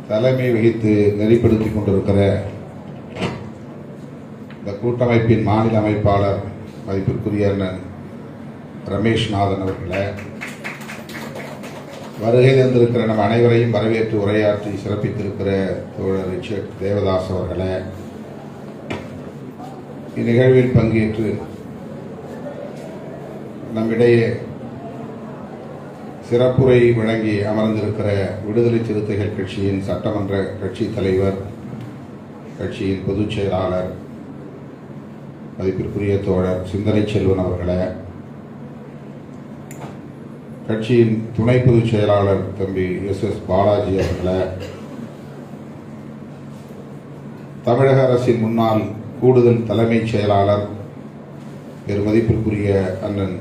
தலைமை வகித்து நெறிப்படுத்திக் கொண்டிருக்கிற இந்த கூட்டமைப்பின் மாநில அமைப்பாளர் மதிப்பிற்குரிய அண்ணன் ரமேஷ்நாதன் அவர்களே, வருகை தந்திருக்கிற நம் அனைவரையும் வரவேற்று உரையாற்றி சிறப்பித்திருக்கிற தோழர் ரிச்சர்ட் தேவதாஸ் அவர்களே, இந்நிகழ்வில் பங்கேற்று நம்மிடையே சிறப்புரை வழங்கி அமர்ந்திருக்கிற விடுதலை சிறுத்தைகள் கட்சியின் சட்டமன்ற கட்சி தலைவர், கட்சியின் பொதுச் செயலாளர் மதிப்பிற்குரிய தோழர் சிந்தனை செல்வன் அவர்களே, கட்சியின் துணை பொதுச் செயலாளர் தம்பி எஸ் பாலாஜி அவர்களே, தமிழக அரசின் முன்னாள் கூடுதல் தலைமைச் செயலாளர் பெருமதிப்பிற்குரிய அண்ணன்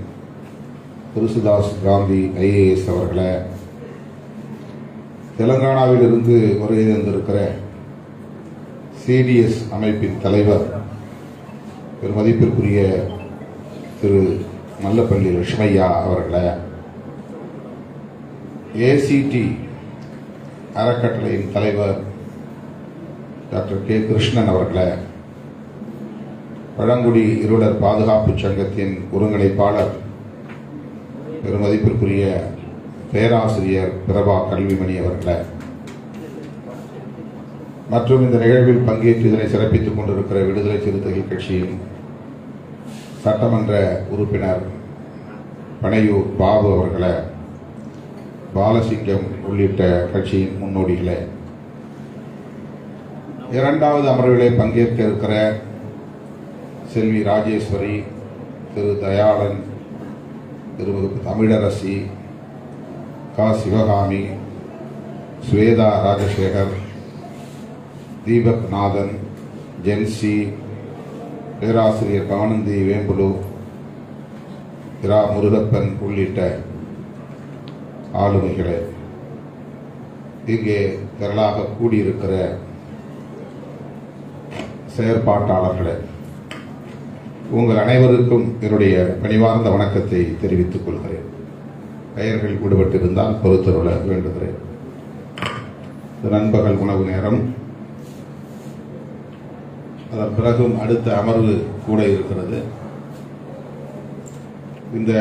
துருசுதாஸ் காந்தி IAS அவர்களே, தெலங்கானாவில் இருந்து வருகை தந்திருக்கிற CDS அமைப்பின் தலைவர் பெருமதிப்பிற்குரிய திரு மல்லப்பள்ளி லட்சுமையா அவர்களே, ACT அறக்கட்டளையின் தலைவர் டாக்டர் K கிருஷ்ணன் அவர்களே, பழங்குடி இருளர் பாதுகாப்பு சங்கத்தின் ஒருங்கிணைப்பாளர் பெருமதிப்பிற்குரிய பேராசிரியர் பிரபா கல்விமணி அவர்களே, மற்றும் இந்த நிகழ்வில் பங்கேற்று இதனை சிறப்பித்துக் கொண்டிருக்கிற விடுதலை சிறுத்தைகள் கட்சியின் சட்டமன்ற உறுப்பினர் பனையூர் பாபு அவர்களே, பாலசிங்கம் உள்ளிட்ட கட்சியின் முன்னோடிகளே, இரண்டாவது அமர்விலே பங்கேற்க இருக்கிற செல்வி ராஜேஸ்வரி, திரு தயாளன், திருமதி தமிழரசி, கா சிவகாமி, ஸ்வேதா ராஜசேகர், தீபக் நாதன், ஜென்சி, பேராசிரியர் கானந்தி வேம்புலு, இரா முருகப்பன் உள்ளிட்ட ஆளுமைகளே, இங்கே திரளாக கூடியிருக்கிற செயற்பாட்டாளர்களே, உங்கள் அனைவருக்கும் என்னுடைய பணிவார்ந்த வணக்கத்தை தெரிவித்துக் கொள்கிறேன். பெயர்கள் விடுபட்டிருந்தால் பொறுத்தருள வேண்டுகிறேன். நண்பகல் உணவு நேரம், அதன் பிறகும் அடுத்த அமர்வு கூட இருக்கிறது. இந்த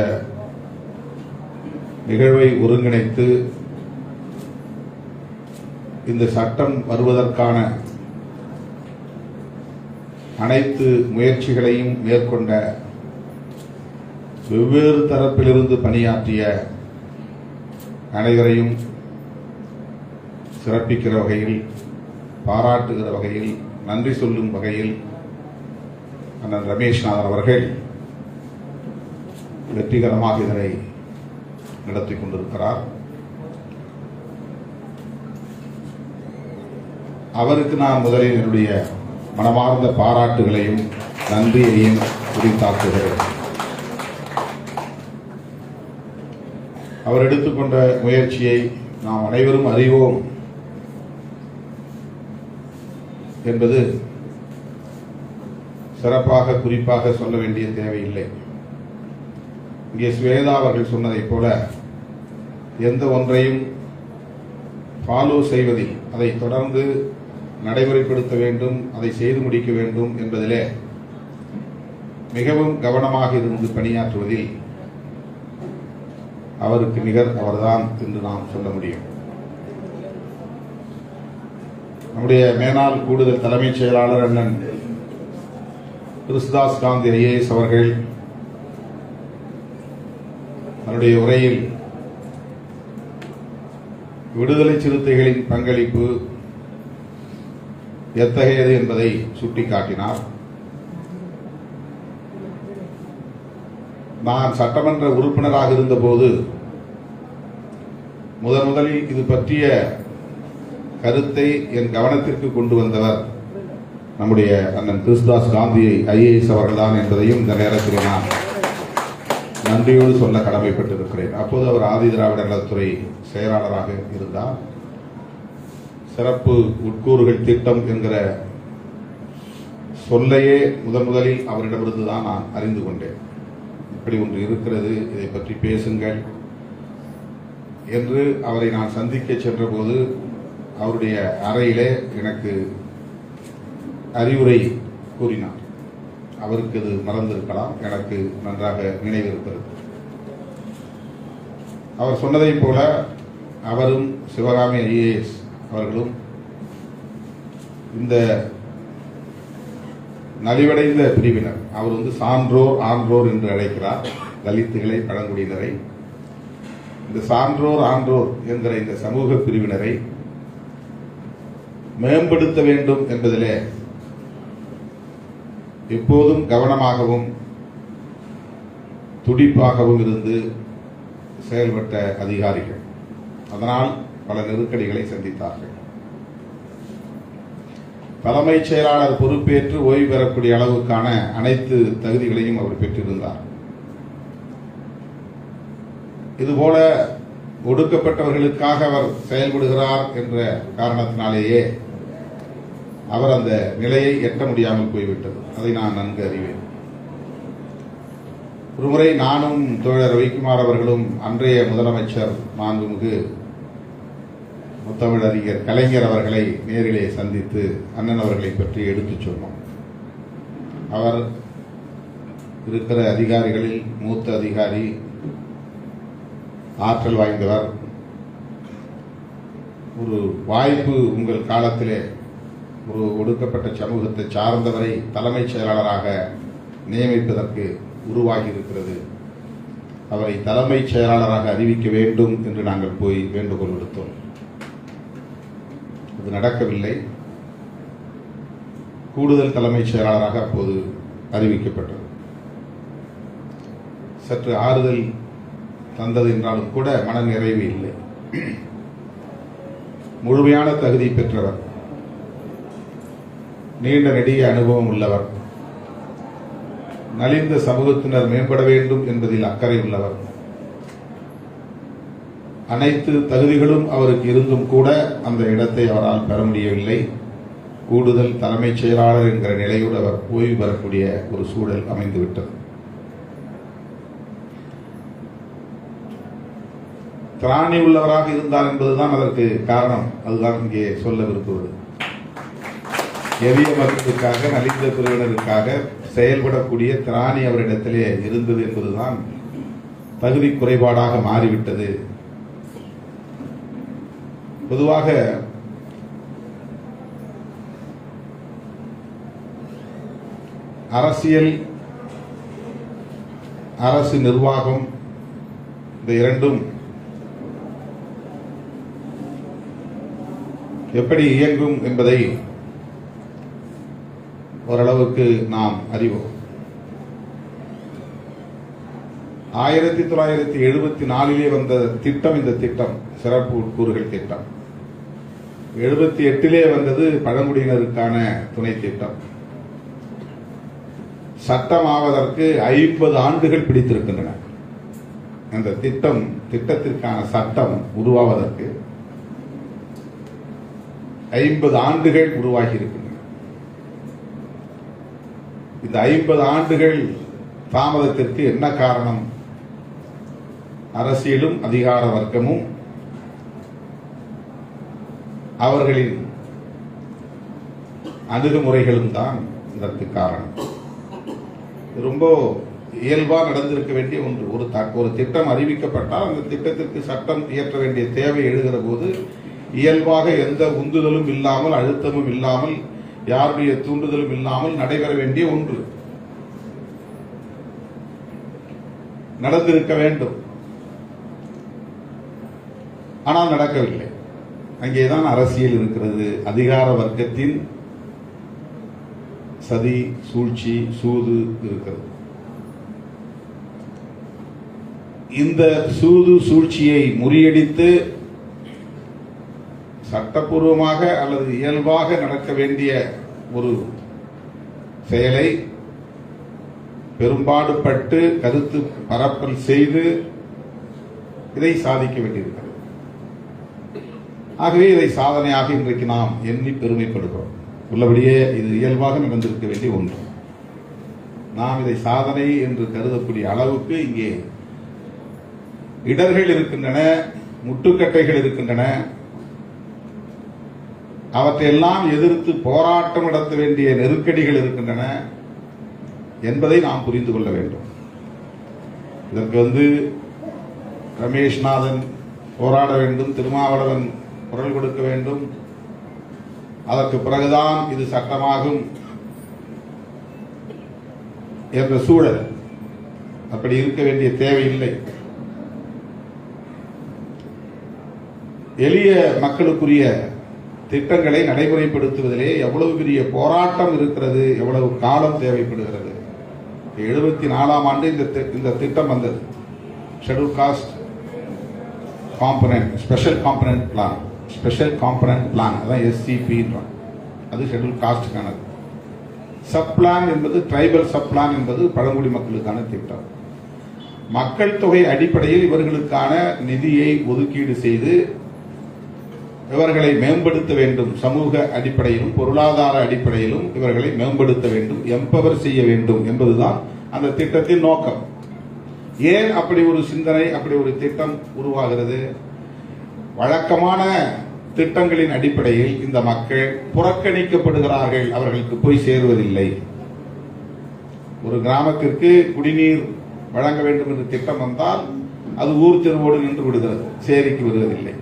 நிகழ்வை ஒருங்கிணைத்து இந்த சட்டம் வருவதற்கான அனைத்து முயற்சிகளையும் மேற்கொண்ட வெவ்வேறு தரப்பிலிருந்து பணியாற்றிய அனைவரையும் சிறப்பிக்கிற வகையில், பாராட்டுகிற வகையில், நன்றி சொல்லும் வகையில் அண்ணன் ரமேஷ்நாதன் அவர்கள் வெற்றிகரமாக இதனை நடத்தி கொண்டிருக்கிறார். அவருக்கு நான் முதலில் என்னுடைய மனமார்ந்த பாராட்டுகளையும் நன்றியையும் உரித்தாக்குகிறேன். அவர் எடுத்துக்கொண்ட முயற்சியை நாம் அனைவரும் அறிவோம் என்பது சிறப்பாக குறிப்பாக சொல்ல வேண்டிய தேவையில்லை. இங்கே ஸ்வேதா அவர்கள் சொன்னதைப் போல எந்த ஒன்றையும் ஃபாலோ செய்வதில், அதை தொடர்ந்து நடைமுறைப்படுத்த வேண்டும், அதை செய்து முடிக்க வேண்டும் என்பதிலே மிகவும் கவனமாக இருந்து பணியாற்றுவதில் அவருக்கு நிகர் அவர்தான் என்று நாம் சொல்ல முடியும். நம்முடைய மேனாள் கூடுதல் தலைமைச் செயலாளர் அண்ணன் துருசுதாஸ் காந்தி IAS அவர்கள் தன்னுடைய உரையில் விடுதலை சிறுத்தைகளின் பங்களிப்பு எத்தகையது என்பதை சுட்டிக்காட்டினார். நான் சட்டமன்ற உறுப்பினராக இருந்தபோது முதலில் இது பற்றிய கருத்தை என் கவனத்திற்கு கொண்டு வந்தவர் நம்முடைய அண்ணன் துருசுதாஸ் காந்தி IAS அவர்கள்தான் என்பதையும் இந்த நேரத்தில் நான் நன்றியோடு சொல்ல கடமைப்பட்டிருக்கிறேன். அப்போது அவர் ஆதி திராவிடர் நலத்துறை செயலாளராக இருந்தார். சிறப்பு உட்கூறுகள் திட்டம் என்கிற சொல்லையே முதலில் அவரிடமிருந்து தான் நான் அறிந்து கொண்டேன். இப்படி ஒன்று இருக்கிறது, இதை பற்றி பேசுங்கள் என்று அவரை நான் சந்திக்க சென்றபோது அவருடைய அறையிலே எனக்கு அறிவுரை கூறினார். அவருக்கு இது மறந்திருக்கலாம், எனக்கு நன்றாக நினைவிருக்கிறது. அவர் சொன்னதைப் போல அவரும் சிவகாமி ஐஏஎஸ் அவர்களும் இந்த நலிவடைந்த பிரிவினர், அவர் சான்றோர் ஆன்றோர் என்று அழைக்கிறார் தலித்துகளை, பழங்குடியினரை. இந்த சான்றோர் ஆன்றோர் என்கிற இந்த சமூக பிரிவினரை மேம்படுத்த வேண்டும் என்பதிலே எப்போதும் கவனமாகவும் துடிப்பாகவும் இருந்து செயல்பட்ட அதிகாரிகள். அதனால் பல நெருக்கடிகளை சந்தித்தார்கள். தலைமைச் செயலாளர் பொறுப்பேற்று ஓய்வு பெறக்கூடிய அளவுக்கான அனைத்து தகுதிகளையும் அவர் பெற்றிருந்தார். இதுபோல ஒடுக்கப்பட்டவர்களுக்காக அவர் செயல்படுகிறார் என்ற காரணத்தினாலேயே அவர் அந்த நிலையை எட்ட முடியாமல் போய்விட்டது. அதை நான் நன்கு அறிவேன். ஒருமுறை நானும் தோழர் ரவிக்குமார் அவர்களும் அன்றைய முதலமைச்சர் மாண்புமிகு முத்தமிழறிஞர் கலைஞர் அவர்களை நேரிலே சந்தித்து அண்ணன் அவர்களை பற்றி எடுத்துச் சொன்னோம். அவர் இருக்கிற அதிகாரிகளில் மூத்த அதிகாரி, ஆற்றல் வாய்ந்தவர். ஒரு வாய்ப்பு உங்கள் காலத்திலே ஒரு ஒடுக்கப்பட்ட சமூகத்தை சார்ந்தவரை தலைமைச் செயலாளராக நியமிப்பதற்கு உருவாகி இருக்கிறது. அவரை தலைமைச் செயலாளராக அறிவிக்க வேண்டும் என்று நாங்கள் போய் வேண்டுகோள் விடுத்தோம். அது நடக்கவில்லை. கூடுதல் தலைமைச் செயலாளராக அப்போது அறிவிக்கப்பட்டது. சற்று ஆறுதல் தந்தது என்றாலும் கூட மன நிறைவு இல்லை. முழுமையான தகுதி பெற்றவர், நீண்ட நெடிய அனுபவம் உள்ளவர், நலிந்த சமூகத்தினர் மேம்பட வேண்டும் என்பதில் அக்கறை உள்ளவர். அனைத்து தகுதிகளும் அவருக்கு இருந்தும் கூட அந்த இடத்தை அவரால் பெற முடியவில்லை. கூடுதல் தலைமைச் செயலாளர் என்கிற நிலையோடு அவர் ஓய்வு பெறக்கூடிய ஒரு சூழல் அமைந்துவிட்டது. திராணி உள்ளவராக இருந்தார் என்பதுதான் அதற்கு காரணம். அதுதான் இங்கே சொல்ல விரும்புவது. எளிய மக்களுக்காக, நலிந்த பிரிவினருக்காக செயல்படக்கூடிய திராணி அவரிடத்திலே இருந்தது என்பதுதான் தகுதி குறைபாடாக மாறிவிட்டது. பொதுவாக அரசியல், அரசு நிர்வாகம் இந்த இரண்டும் எப்படி இயங்கும் என்பதை ஓரளவுக்கு நாம் அறிவோம். 1974 வந்த திட்டம் இந்த திட்டம், சிறப்பு கூறுகள் திட்டம். 78 வந்தது பழங்குடியினருக்கான துணை திட்டம். சட்டமாவதற்கு 50 ஆண்டுகள் பிடித்திருக்கின்றன. அந்த திட்டத்திற்கான சட்டம் உருவாவதற்கு 50 ஆண்டுகள் உருவாகி இருக்கின்றன. இந்த 50 ஆண்டுகள் தாமதத்திற்கு என்ன காரணம்? அரசியலும் அதிகார வர்க்கமும் அவர்களின் அணுகுமுறைகளும் தான் இதற்கு காரணம். ரொம்ப இயல்பா நடந்திருக்க வேண்டிய ஒன்று. ஒரு திட்டம் அறிவிக்கப்பட்டால் அந்த திட்டத்திற்கு சட்டம் இயற்ற வேண்டிய தேவை எழுகிற போது இயல்பாக எந்த உந்துதலும் இல்லாமல், அழுத்தமும் இல்லாமல், யாருடைய தூண்டுதலும் இல்லாமல் நடைபெற வேண்டிய ஒன்று நடந்திருக்க வேண்டும். ஆனால் நடக்கவில்லை. அங்கேதான் அரசியல் இருக்கிறது. அதிகார வர்க்கத்தின் சதி, சூழ்ச்சி, சூது இருக்கிறது. இந்த சூது சூழ்ச்சியை முறியடித்து சட்டப்பூர்வமாக அல்லது இயல்பாக நடக்க வேண்டிய ஒரு செயலை பெரும்பாடுபட்டு கருத்து பரப்பல் செய்து இதை சாதிக்க வேண்டியிருக்கிறது. ஆகவே இதை சாதனையாக இன்றைக்கு நாம் எண்ணி பெருமைப்படுகிறோம். உள்ளபடியே இது இயல்பாக நடந்திருக்க வேண்டிய ஒன்று. நாம் இதை சாதனை என்று கருதக்கூடிய அளவுக்கு இங்கே இடர்கள் இருக்கின்றன, முட்டுக்கட்டைகள் இருக்கின்றன. அவற்றையெல்லாம் எதிர்த்து போராட்டம் நடத்த வேண்டிய நெருக்கடிகள் இருக்கின்றன என்பதை நாம் புரிந்து கொள்ள வேண்டும். இதற்கு ரமேஷ்நாதன் போராட வேண்டும், திருமாவளவன் குரல் கொடுக்க வேண்டும், அதற்கு பிறகுதான் இது சட்டமாகும் என்ற சூழல் அப்படி இருக்க வேண்டிய தேவையில்லை. எளிய மக்களுக்குரிய திட்டங்களை நடைமுறைப்படுத்துவதிலே எவ்வளவு பெரிய போராட்டம் இருக்கிறது, எவ்வளவு காலம் தேவைப்படுகிறது. 74ஆம் ஆண்டு இந்த திட்டம் வந்தது. Schedule cost component special component plan அதான் SCP. அது ஷெட்யூல் காஸ்டுக்கானது. சப் பிளான் என்பது ட்ரைபல் சப் பிளான் என்பது பழங்குடி மக்களுக்கான திட்டம். மக்கள் தொகை அடிப்படையில் இவர்களுக்கான நிதியை ஒதுக்கீடு செய்து இவர்களை மேம்படுத்த வேண்டும். சமூக அடிப்படையிலும் பொருளாதார அடிப்படையிலும் இவர்களை மேம்படுத்த வேண்டும், எம்பவர் செய்ய வேண்டும் என்பதுதான் அந்த திட்டத்தின் நோக்கம். ஏன் அப்படி ஒரு சிந்தனை, அப்படி ஒரு திட்டம் உருவாகிறது? வழக்கமான திட்டங்களின் அடிப்படையில் இந்த மக்கள் புறக்கணிக்கப்படுகிறார்கள், அவர்களுக்கு போய் சேருவதில்லை. ஒரு கிராமத்திற்கு குடிநீர் வழங்க வேண்டும் என்று திட்டம் வந்தால் அது ஊர் தெருவோடு நின்று விடுகிறது, சேரிக்கு வருவதில்லை.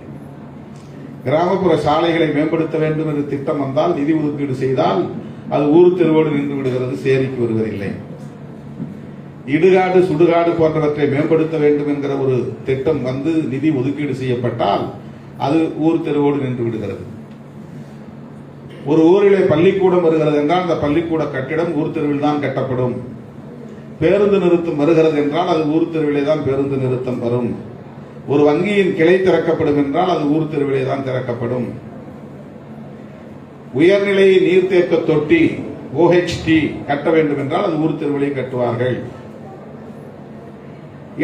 கிராமப்புற சாலைகளை மேம்படுத்த வேண்டும் என்று திட்டம் வந்தால் நிதி ஒதுக்கீடு செய்தால் அது ஊர் தெருவோடு நின்று விடுகிறது, சேரிக்கு வருவதில்லை. இடுகாடு சுடுகாடு போன்றவற்றை மேம்படுத்த வேண்டும் என்கிற ஒரு திட்டம் நிதி ஒதுக்கீடு செய்யப்பட்டால் அது ஊர் தெருவோடு நின்று விடுகிறது. ஒரு ஊரிலே பள்ளிக்கூடம் வருகிறது என்றால் அந்த பள்ளிக்கூட கட்டிடம் ஊர் தெருவில் தான் கட்டப்படும். பேருந்து நிறுத்தம் வருகிறது என்றால் அது ஊர் தெருவிலே தான் பேருந்து நிறுத்தம் வரும். ஒரு வங்கியின் கிளை திறக்கப்படும் என்றால் அது ஊர் தெருவிலே தான் திறக்கப்படும். உயர்நிலை நீர்த்தேக்க தொட்டி OHT கட்ட வேண்டும் என்றால் அது ஊர் தெருவிலே கட்டுவார்கள்.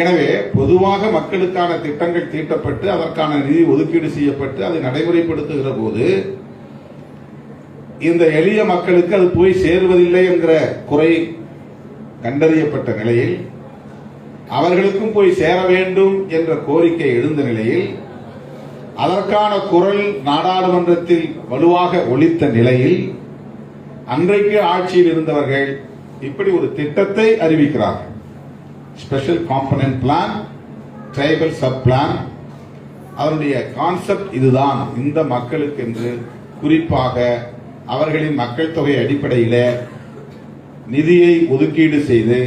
எனவே பொதுவாக மக்களுக்கான திட்டங்கள் தீட்டப்பட்டு அதற்கான நிதி ஒதுக்கீடு செய்யப்பட்டு அதை நடைமுறைப்படுத்துகிற போது இந்த எளிய மக்களுக்கு அது போய் சேருவதில்லை என்கிற குறை கண்டறியப்பட்ட நிலையில் அவர்களுக்கும் போய் சேர வேண்டும் என்ற கோரிக்கை எழுந்த நிலையில் அதற்கான குரல் நாடாளுமன்றத்தில் வலுவாக ஒலித்த நிலையில் அன்றைக்கு ஆட்சியில் இருந்தவர்கள் இப்படி ஒரு திட்டத்தை அறிவிக்கிறார்கள். Special component plan, tribal sub plan. அதனுடைய கான்செப்ட் இதுதான். இந்த மக்களுக்கு என்று குறிப்பாக அவர்களின் மக்கள் தொகை அடிப்படையில் நிதியை ஒதுக்கீடு செய்து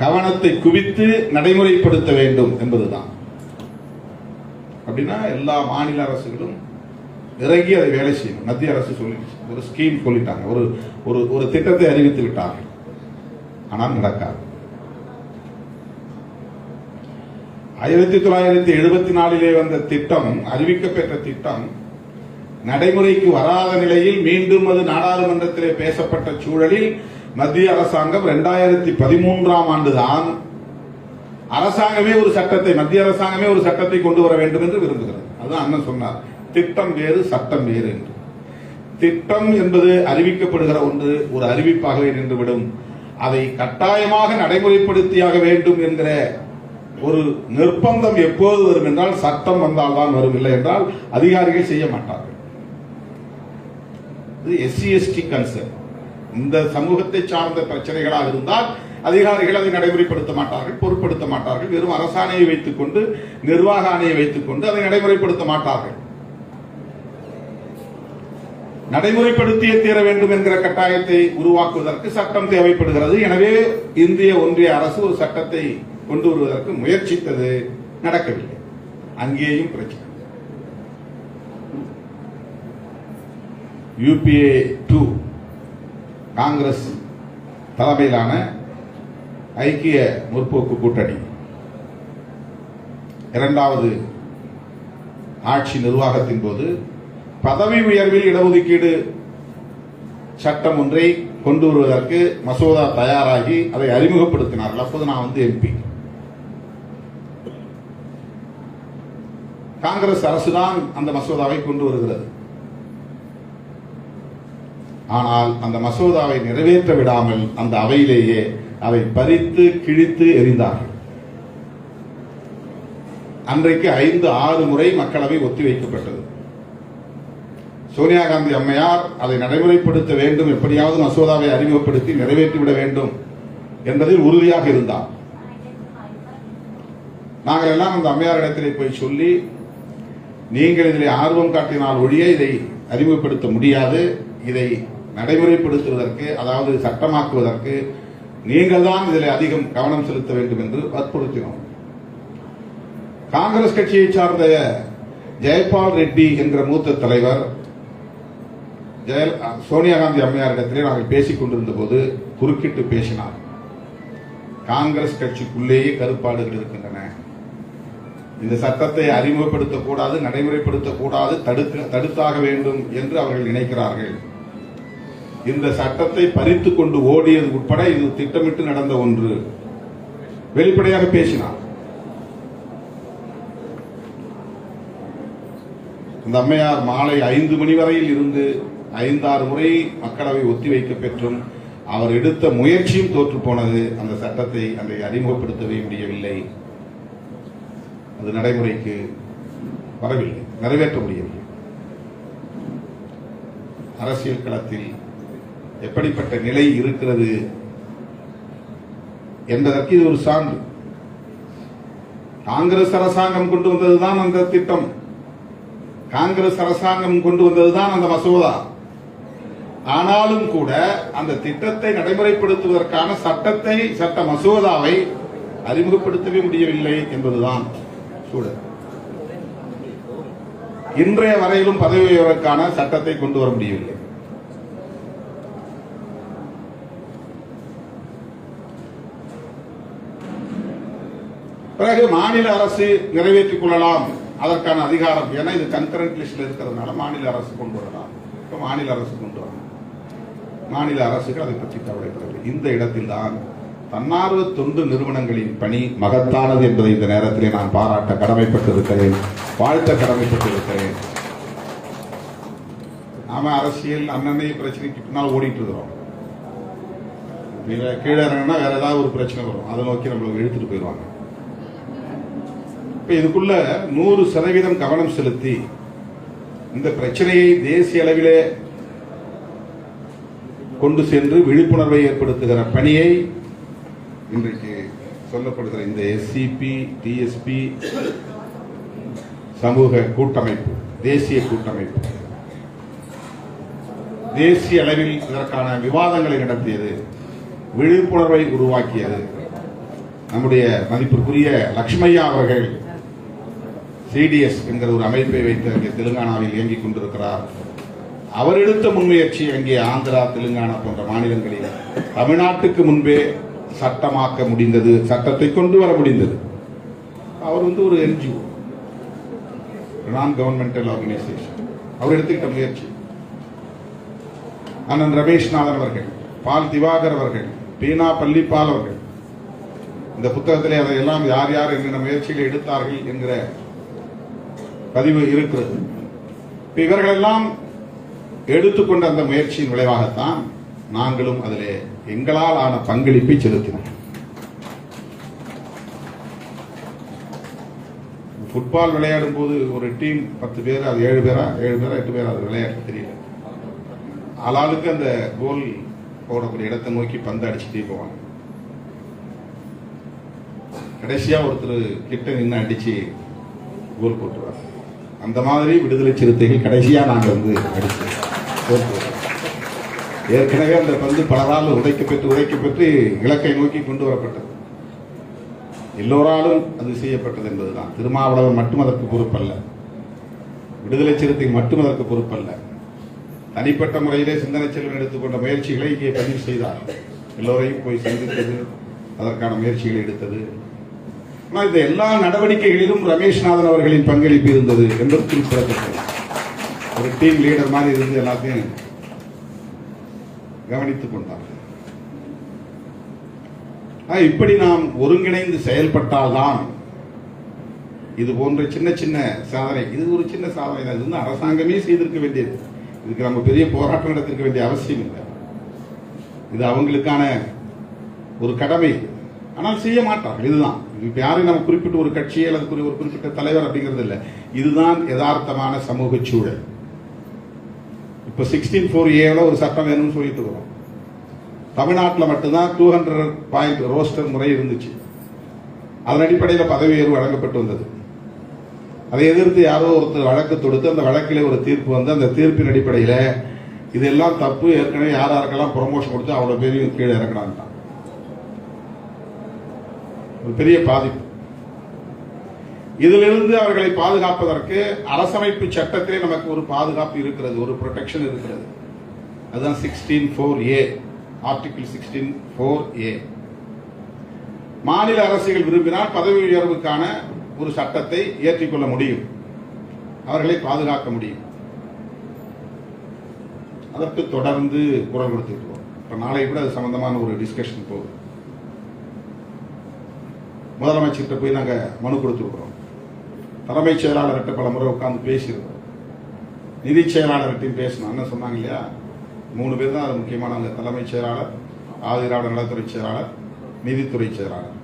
கவனத்தை குவித்து நடைமுறைப்படுத்த வேண்டும் என்பதுதான். அப்படின்னா எல்லா மாநில அரசுகளும் இறங்கி அதை வேலை செய்யணும். மத்திய அரசு சொல்லி ஒரு ஸ்கீம் சொல்லிட்டாங்க, ஒரு திட்டத்தை அறிவித்து விட்டார்கள். ஆனால் நடக்காது. 1974 வந்த திட்டம், அறிவிக்கப்பெற்ற திட்டம் நடைமுறைக்கு வராத நிலையில் மீண்டும் அது நாடாளுமன்றத்திலே பேசப்பட்ட சூழலில் மத்திய அரசாங்கம் 2013ஆம் ஆண்டுதான் அரசாங்கமே ஒரு சட்டத்தை, மத்திய அரசாங்கமே ஒரு சட்டத்தை கொண்டு வர வேண்டும் என்று விரும்புகிறது. அதுதான் அண்ணன் சொன்னார், திட்டம் வேறு சட்டம் வேறு என்று. திட்டம் என்பது அறிவிக்கப்படுகிற ஒன்று ஒரு அறிவிப்பாகவே நின்றுவிடும். அதை கட்டாயமாக நடைமுறைப்படுத்தியாக வேண்டும் என்கிற ஒரு நிர்பந்தம் எப்போது வரும் என்றால் சட்டம் வந்தால் தான் வரும், இல்லை என்றால் அதிகாரிகள் செய்ய மாட்டார்கள். SC/ST கன்சர்ன், இந்த சமூகத்தை சார்ந்த பிரச்சனைகளாக இருந்தால் அதிகாரிகள் அதை நடைமுறைப்படுத்த மாட்டார்கள், பொருட்படுத்த மாட்டார்கள். வெறும் அரசாணையை வைத்துக் கொண்டு, நிர்வாக ஆணையை வைத்துக் கொண்டு அதை நடைமுறைப்படுத்த மாட்டார்கள். நடைமுறைப்படுத்தியே தீர வேண்டும் என்கிற கட்டாயத்தை உருவாக்குவதற்கு சட்டம் தேவைப்படுகிறது. எனவே இந்திய ஒன்றிய அரசு ஒரு சட்டத்தை கொண்டு வருவதற்கு முயற்சித்தது, நடக்கவில்லை. அங்கேயும் பிரச்சனை. UPA 2 காங்கிரஸ் தலைமையிலான ஐக்கிய முற்போக்கு கூட்டணி இரண்டாவது ஆட்சி நிர்வாகத்தின் போது பதவி உயர்வில் இடஒதுக்கீடு சட்டம் ஒன்றை கொண்டு வருவதற்கு மசோதா தயாராகி அதை அறிமுகப்படுத்தினார்கள். அப்போது நான் MP. காங்கிரஸ் அரசுதான் அந்த மசோதாவை கொண்டு வருகிறது. ஆனால் அந்த மசோதாவை நிறைவேற்ற விடாமல் அந்த அவையிலேயே அதை பறித்து கிழித்து எறிந்தார்கள். அன்றைக்கு 5-6 முறை மக்களவை ஒத்திவைக்கப்பட்டது. சோனியா காந்தி அம்மையார் அதை நடைமுறைப்படுத்த வேண்டும், எப்படியாவது மசோதாவை அறிமுகப்படுத்தி நிறைவேற்றிவிட வேண்டும் என்பதில் உறுதியாக இருந்தார். நாங்கள் எல்லாம் அந்த அம்மையார் இடத்திலே போய் சொல்லி, நீங்கள் இதில் ஆர்வம் காட்டினால் ஒழிய இதை அறிமுகப்படுத்த முடியாது, இதை நடைமுறைப்படுத்துவதற்கு, அதாவது சட்டமாக்குவதற்கு நீங்கள் தான் இதில் அதிகம் கவனம் செலுத்த வேண்டும் என்று வற்புறுத்தினோம். காங்கிரஸ் கட்சியை சார்ந்த ஜெயபால் ரெட்டி என்கிற மூத்த தலைவர் சோனியா காந்தி அம்மையாரிடத்திலே நாங்கள் பேசிக் கொண்டிருந்த போது குறுக்கிட்டு பேசினார். காங்கிரஸ் கட்சிக்குள்ளேயே கருப்பாடுகள் இருக்கின்றன, இந்த சட்டத்தை அறிமுகப்படுத்தக்கூடாது, நடைமுறைப்படுத்தக்கூடாது, தடுத்தாக வேண்டும் என்று அவர்கள் நினைக்கிறார்கள். இந்த சட்டத்தை பறித்துக் கொண்டு ஓடியது உட்பட இது திட்டமிட்டு நடந்த ஒன்று. வெளிப்படையாக பேசினார். இந்த அம்மையார் மாலை 5 மணி வரையில் இருந்து 5-6 முறை மக்களவை ஒத்திவைக்க பெற்றும் அவர் எடுத்த முயற்சியும் தோற்று போனது. அந்த சட்டத்தை அதை அறிமுகப்படுத்தவே முடியவில்லை, அது நடைமுறைக்கு வரவில்லை, நிறைவேற்ற முடியவில்லை. அரசியல் களத்தில் எப்படிப்பட்ட நிலை இருக்கிறது என்பதற்கு இது ஒரு சான்று. காங்கிரஸ் அரசாங்கம் கொண்டு வந்ததுதான் அந்த திட்டம், காங்கிரஸ் அரசாங்கம் கொண்டு வந்ததுதான் அந்த மசோதா. ஆனாலும் கூட அந்த திட்டத்தை நடைமுறைப்படுத்துவதற்கான சட்ட மசோதாவை அறிமுகப்படுத்தவே முடியவில்லை என்பதுதான் சூழல். இன்றைய வரையிலும் பதவி உயர்வுக்கான சட்டத்தை கொண்டு வர முடியவில்லை. பிறகு மாநில அரசு நிறைவேற்றிக் கொள்ளலாம், அதற்கான அதிகாரம், ஏன்னா இது கன்கரண்ட் லிஸ்ட்ல இருக்கிறதுனால மாநில அரசு கொண்டு வரலாம். இப்ப மாநில அரசு கொண்டு வரலாம், மாநில அரசுகள் அதை பற்றி கவலைப்படவில்லை. இந்த இடத்தில் தான் தன்னார்வ தொண்டு நிறுவனங்களின் பணி மகத்தானது என்பதை இந்த நேரத்திலே நான் பாராட்ட கடமைப்பட்டிருக்கிறேன், வாழ்த்த கடமைப்பட்டிருக்கிறேன். நாம அரசியல் அண்ணனை பிரச்சனைக்கு பின்னால் ஓடிட்டு இருக்கிறோம். கீழே இறங்கினா வேற ஏதாவது ஒரு பிரச்சனை வரும், அதை நோக்கி நம்மளுக்கு இழுத்துட்டு போயிடுவாங்க. இப்ப இதுக்குள்ள 100% கவனம் செலுத்தி இந்த பிரச்சனையை தேசிய அளவிலே கொண்டு சென்று விழிப்புணர்வை ஏற்படுத்துகிற பணியை இன்றைக்கு சொல்லப்படுகிற இந்த எஸ்சிபி டிஎஸ்பி சமூக கூட்டமைப்பு, தேசிய கூட்டமைப்பு தேசிய அளவில் இதற்கான விவாதங்களை நடத்தியது, விழிப்புணர்வை உருவாக்கியது. நம்முடைய மதிப்பிற்குரிய லட்சுமையா அவர்கள் சிடிஎஸ் என்கிற ஒரு அமைப்பை வைத்து அங்கே தெலுங்கானாவில் இயங்கிக் கொண்டிருக்கிறார். அவர் எடுத்த முன்முயற்சி அங்கே ஆந்திரா, தெலுங்கானா போன்ற மாநிலங்களில் தமிழ்நாட்டுக்கு முன்பே சட்டமாக்க முடிந்தது, சட்டத்தை கொண்டு வர முடிந்தது. அவர் ஒரு என்ஜிஓ, நான் கவர்மெண்டல் ஆர்கனைசேஷன், அவர் எடுத்துக்கிட்ட முயற்சி. அண்ணன் ரமேஷ்நாதன் அவர்கள், பால் திவாகர் அவர்கள், பீனா பள்ளிப்பால் அவர்கள் இந்த புத்தகத்திலே அதையெல்லாம் யார் யார் என்னென்ன முயற்சிகளை எடுத்தார்கள் என்கிற பதிவு இருக்கிறது. இவர்களெல்லாம் எடுத்துக்கொண்ட அந்த முயற்சியின் விளைவாகத்தான் நாங்களும் அதிலே எங்களால் ஆன பங்களிப்பை செலுத்தினோம். ஃபுட்பால் விளையாடும் போது ஒரு டீம் 10 பேர், அது 7 பேரா 8 பேரா அது விளையாட தெரியல, ஆளாளுக்கு அந்த கோல் போடக்கூடிய இடத்தை நோக்கி பந்து அடிச்சுட்டே போவாங்க. கடைசியா ஒருத்தர் கிட்ட நின்று அடிச்சு கோல் போட்டுருவார். அந்த மாதிரி விடுதலை சிறுத்தைகள் கடைசியா நாங்க அடிச்சு ஏற்கனவே அந்த பந்து பலரால் உடைக்கப்பட்டு இலக்கை நோக்கி கொண்டு வரப்பட்டது. எல்லோராலும் அது செய்யப்பட்டது என்பதுதான். திருமாவளவன் மட்டும் அதற்கு பொறுப்பல்ல, விடுதலை சிறுத்தை மட்டும் அதற்கு பொறுப்பல்ல. தனிப்பட்ட முறையிலே சிந்தனை செல்வன் எடுத்துக்கொண்ட முயற்சிகளை இங்கே பதிவு செய்தார். எல்லோரையும் போய் சந்தித்தது, அதற்கான முயற்சிகளை எடுத்தது. ஆனால் இந்த எல்லா நடவடிக்கைகளிலும் ரமேஷ்நாதன் அவர்களின் பங்களிப்பு இருந்தது என்பது குறிப்பிடத்தக்கது. ஒரு டீம் லீடர் மாதிரி இருந்து எல்லாத்தையும் கவனித்துக் கொண்டார். இப்படி நாம் ஒருங்கிணைந்து செயல்பட்டால்தான் இது போன்ற சின்ன சின்ன சாதனை, இது ஒரு சின்ன சாதனை தான், இது அரசாங்கமே செய்திருக்க வேண்டியது. இதுக்கு நம்ம பெரிய போராட்டம் நடத்திருக்க வேண்டிய அவசியம் இல்லை. இது அவங்களுக்கான ஒரு கடமை. ஆனால் செய்ய மாட்டார்கள். இதுதான் இப்ப யாரையும் நம்ம குறிப்பிட்ட ஒரு கட்சி அல்லது ஒரு குறிப்பிட்ட தலைவர் அப்படிங்கிறது இல்லை. இதுதான் யதார்த்தமான சமூக சூழல். இப்போ 16(4)A ஒரு சட்டம் வேணும்னு சொல்லிட்டு இருக்கிறோம். தமிழ்நாட்டில் மட்டும்தான் 200 பாயிண்ட் ரோஸ்டர் முறை இருந்துச்சு. அதன் அடிப்படையில் பதவி உயர்வு வழங்கப்பட்டு வந்தது. அதை எதிர்த்து யாரோ ஒருத்தர் வழக்கு தொடுத்து அந்த வழக்கிலே ஒரு தீர்ப்பு வந்து அந்த தீர்ப்பின் அடிப்படையில் இதெல்லாம் தப்பு, ஏற்கனவே யாருக்கெல்லாம் ப்ரொமோஷன் கொடுத்து அவ்வளவு பேரையும் கீழே இறக்கலான்ட்டான். ஒரு பெரிய பாதிப்பு. இதிலிருந்து அவர்களை பாதுகாப்பதற்கு அரசமைப்பு சட்டத்திலே நமக்கு ஒரு பாதுகாப்பு இருக்கிறது, ஒரு ப்ரொடெக்ஷன் இருக்கிறது. அதுதான் 16(4)A, ஆர்டிகிள் 16(4)A. மாநில அரசுகள் விரும்பினால் பதவி உயர்வுக்கான ஒரு சட்டத்தை ஏற்றிக்கொள்ள முடியும், அவர்களை பாதுகாக்க முடியும். அதற்கு தொடர்ந்து குரல் கொடுத்துருக்கோம். இப்ப நாளை கூட அது சம்பந்தமான ஒரு டிஸ்கஷன் போகுது. முதலமைச்சர்கிட்ட போய் நாங்க மனு கொடுத்துருக்கிறோம். தலைமைச் செயலாளர்கிட்ட பல முறை உட்கார்ந்து பேசியிருக்கிறோம். நிதி செயலாளர்கிட்டையும் பேசணும். என்ன சொன்னாங்க இல்லையா, 3 பேர் தான் அது முக்கியமானவங்க. தலைமைச் செயலாளர், ஆதிராவிட நலத்துறை செயலாளர், நிதித்துறை செயலாளர்.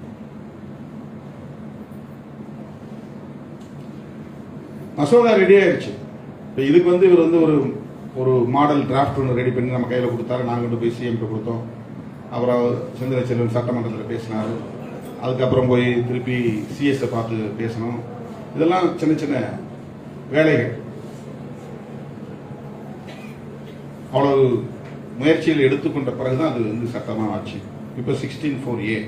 மசோதா ரெடி ஆயிடுச்சு. இப்போ இதுக்கு வந்து இவர் வந்து ஒரு மாடல் டிராஃப்ட் ஒன்று ரெடி பண்ணி நம்ம கையில் கொடுத்தாரு. நாங்கள் கொண்டு போய் சிஎம் கொடுத்தோம். அப்புறம் செந்தில் சட்டமன்றத்தில் பேசினார். அதுக்கப்புறம் போய் திருப்பி சிஎஸ் பார்த்து பேசணும். இதெல்லாம் சின்ன சின்ன வேலைகள். அவ்வளவு முயற்சியில் எடுத்துக்கொண்ட பிறகுதான் அது வந்து சட்டமாக ஆச்சு. இப்போ 16(4)A.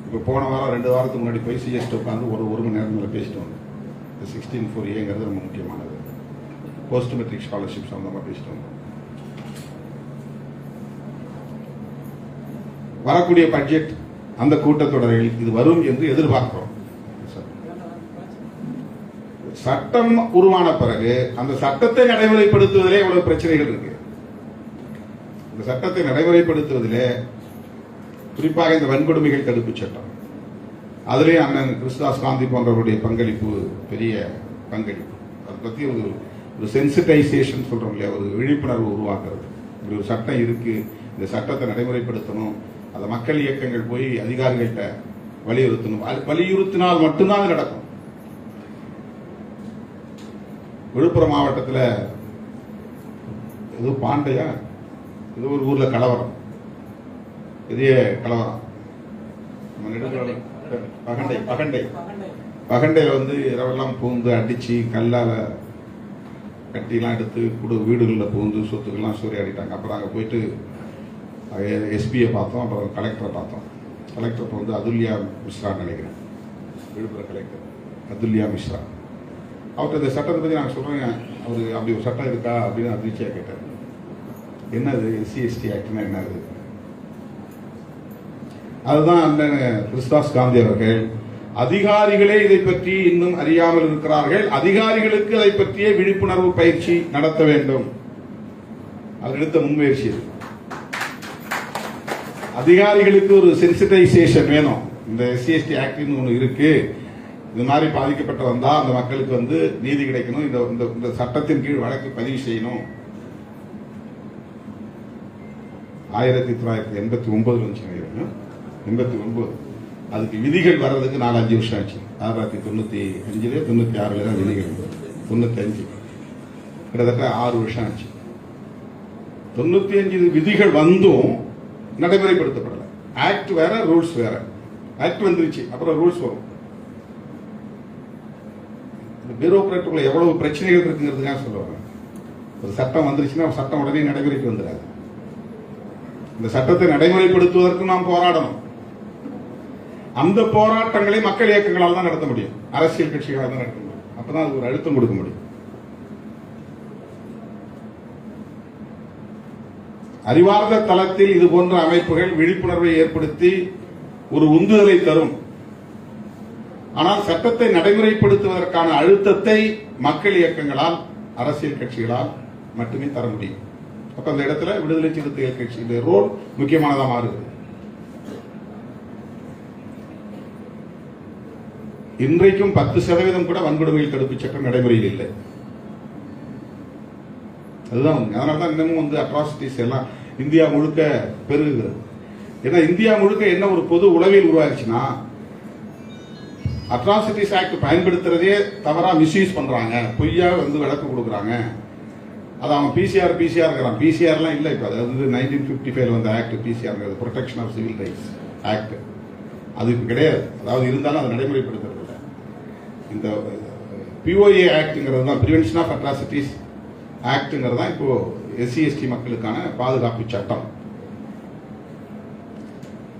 இப்போ போன வாரம் 2 வாரத்துக்கு முன்னாடி போய் சிஎஸ்டி உட்காந்து ஒரு மணி நேரம் மேலே பேசிட்டு வந்தோம். 16(4)Aங்கிறது ரொம்ப முக்கியமானது. போஸ்ட் மெட்ரிக் ஸ்காலர்ஷிப் சம்பந்தமாக பேசிட்டு வந்தோம். வரக்கூடிய பட்ஜெட் அந்த கூட்டத்தொடரில் இது வரும் என்று எதிர்பார்க்கிறோம். சட்டம் உருவான பிறகு அந்த சட்டத்தை நடைமுறைப்படுத்துவதிலே இவ்வளவு பிரச்சனைகள் இருக்கு. இந்த சட்டத்தை நடைமுறைப்படுத்துவதிலே குறிப்பாக இந்த வன்கொடுமைகள் தடுப்பு சட்டம், அதிலே அண்ணன் கிருஷ்ணதாஸ் காந்தி போன்றவருடைய பங்களிப்பு பெரிய பங்களிப்பு. அதை பற்றி ஒரு சென்சிட்டைசேஷன் சொல்றோம் இல்லையா, ஒரு விழிப்புணர்வு உருவாக்குறது. இப்படி ஒரு சட்டம் இருக்கு, இந்த சட்டத்தை நடைமுறைப்படுத்தணும், அதை மக்கள் இயக்கங்கள் போய் அதிகாரிகள்கிட்ட வலியுறுத்தணும். வலியுறுத்தினால் மட்டும்தான் அது நடக்கும். விழுப்புரம் மாவட்டத்தில் ஏதோ பாண்டையா ஏதோ ஒரு ஊர்ல கலவரம், பெரிய கலவரம். பகண்டையில வந்து இரவெல்லாம் பூந்து அடிச்சு கல்லால கட்டிலாம் எடுத்து வீடுகளில் பூந்து சொத்துக்கெல்லாம் சூறையாடிட்டாங்க. அப்புறம் அங்கே போயிட்டு எஸ்பியை பார்த்தோம், அப்புறம் கலெக்டரை பார்த்தோம். கலெக்டர் வந்து அதுல்யா மிஸ்ரான்னு நினைக்கிறேன், விழுப்புரம் கலெக்டர் அதுல்யா மிஸ்ரா. அவர்கிட்ட இந்த சட்டத்தை பற்றி நாங்கள் சொல்கிறேன். அவர் அப்படி ஒரு சட்டம் இருக்கா அப்படின்னு அதிர்ச்சியாக கேட்டார். என்னது SC/ST ஆக்ட்னா என்னது? அதுதான் அண்ணன் கிருஷ்ணதாஸ் காந்தி அவர்கள், அதிகாரிகளே இதை பற்றி இன்னும் அறியாமல் இருக்கிறார்கள், அதிகாரிகளுக்கு அதை பற்றிய விழிப்புணர்வு பயிற்சி நடத்த வேண்டும். அவர் எடுத்த முன்முயற்சி. அதிகாரிகளுக்கு ஒரு சென்சிட்டைசேஷன் வேணும். இந்த SC/ST ஆக்ட்னு ஒன்று இருக்கு, இது மாதிரி பாதிக்கப்பட்டு வந்தா அந்த மக்களுக்கு வந்து நீதி கிடைக்கணும், இந்த சட்டத்தின் கீழ் வழக்கு பதிவு செய்யணும். 1989 வந்துச்சு, 89. அதுக்கு விதிகள் வர்றதுக்கு 4-5 வருஷம் ஆச்சு. 1995 96 தான் விதிகள், 95 கிட்டத்தட்ட 6 வருஷம் ஆச்சு. 95 விதிகள் வந்தும் நடைமுறைப்படுத்தப்படல. ஆக்ட் வேற, ரூல்ஸ் வேற. ஆக்ட் வந்துருச்சு, அப்புறம் ரூல்ஸ் வரும். பியூரோக்ராட்டுக்குள்ள எவ்வளவு பிரச்சனைகள் இருக்குங்கிறதுக்காக சொல்லுவாங்க. ஒரு சட்டம் வந்துருச்சுன்னா சட்டம் உடனே நடைமுறைக்கு வந்துடாது. இந்த சட்டத்தை நடைமுறைப்படுத்துவதற்கு நாம் போராடணும். அந்த போராட்டங்களை மக்கள் இயக்கங்களால் தான் நடத்த முடியும், அரசியல் கட்சிகளால் தான் நடத்த முடியும். அப்பதான் அது ஒரு அழுத்தம் கொடுக்க முடியும். அறிவார்ந்த தளத்தில் இது போன்ற அமைப்புகள் விழிப்புணர்வை ஏற்படுத்தி ஒரு உந்துதலை தரும். ஆனால் சட்டத்தை நடைமுறைப்படுத்துவதற்கான அழுத்தத்தை மக்கள் இயக்கங்களால், அரசியல் கட்சிகளால் மட்டுமே தர முடியும். அப்ப அந்த இடத்துல விடுதலை சிறுத்தைகள் கட்சியுடைய ரோல் முக்கியமானதா மாறுகிறது. இன்றைக்கும் 10% கூட வன்கொடுமைகள் தடுப்பு சட்டம் நடைமுறையில் இல்லை. அதுதான் அதனாலதான் இன்னமும் வந்து அட்ராசிட்டிஸ் எல்லாம் இந்தியா முழுக்க பெருகுகிறது. ஏன்னா இந்தியா முழுக்க என்ன ஒரு பொது உளவியல் உருவாச்சுன்னா, அட்ராசிட்டிஸ் ஆக்ட் பயன்படுத்துறதே தவறா மிஸ்யூஸ் பண்றாங்க, பொய்யா வந்து விளக்கு கொடுக்குறாங்க. அது அவன் பிசிஆர் இருக்கிறான். பிசிஆர்லாம் இல்லை. இப்போ அது வந்து 1955 வந்த act PCR, protection of civil rights act. அது இப்போ கிடையாது. அதாவது இருந்தாலும் அதை நடைமுறைப்படுத்துறது இல்லை. இந்த பிஓஏ ஆக்ட்ங்கிறது தான், பிரிவென்ஷன் ஆஃப் அட்ராசிட்டிஸ் ஆக்ட்ங்கிறது தான் இப்போ SC/ST மக்களுக்கான பாதுகாப்பு சட்டம்.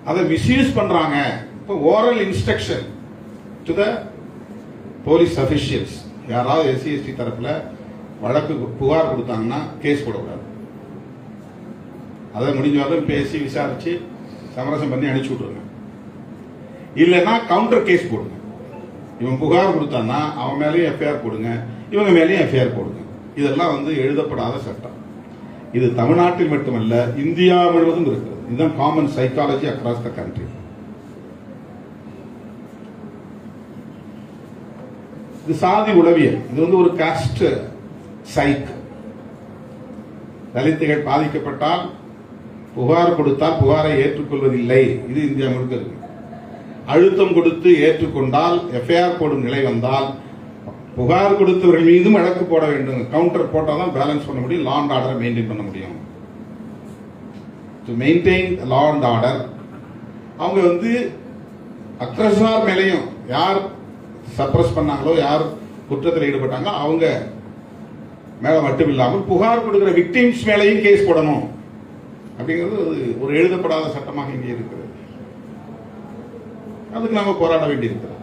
அதை மிஸ்யூஸ் பண்றாங்க. இப்போ oral instruction to the police officials, யாராவது SC/ST தரப்புல வழக்கு புகார் கொடுத்தாங்கன்னா கேஸ் போடக்கூடாது. அதை முடிஞ்சாலும் பேசி விசாரிச்சு சமரசம் பண்ணி அனுப்பிச்சு விட்டுருங்க. இல்லைன்னா கவுண்டர் கேஸ் போடுங்க. இவன் புகார் கொடுத்தான்னா அவன் மேலேயும் எஃப்ஐஆர் போடுங்க, இவங்க மேலேயும் எஃப்ஐஆர் போடுங்க. இதெல்லாம் வந்து எழுதப்படாத சட்டம். இது தமிழ்நாட்டில் மட்டுமல்ல, இந்தியா முழுவதும் இருக்கிறது. இதுதான் common psychology across the country. இது சாதி உளவியல். இது வந்து ஒரு காஸ்ட் சைக். தலித்துகள் பாதிக்கப்பட்டால் புகார் கொடுத்தால் புகாரை ஏற்றுக்கொள்வதில்லை. இது இந்தியா முழுக்க இருக்கு. அழுத்தம் கொடுத்து ஏற்றுக்கொண்டால் எஃப்ஐஆர் போடும் நிலை வந்தால் புகார் கொடுத்தவர்கள் மீதும் வழக்கு போட வேண்டும். கவுண்டர் போட்டால் தான் பேலன்ஸ் பண்ண முடியும், லா அண்ட் ஆர்டரை மெயின்டைன் பண்ண முடியும். To maintain law and order அவங்க வந்து அக்ரஸார் மேலையும், யார் சப்ரஸ் பண்ணாங்களோ, யார் குற்றத்தில் ஈடுபட்டாங்களோ அவங்க மேல மட்டும் இல்லாமல் புகார் கொடுக்கிற விக்டிம்ஸ் மேலையும் கேஸ் போடணும் அப்படிங்கிறது ஒரு எழுதப்படாத சட்டமாக இங்கே இருக்கிறது. அதுக்கு நாம போராட வேண்டியிருக்கிறோம்.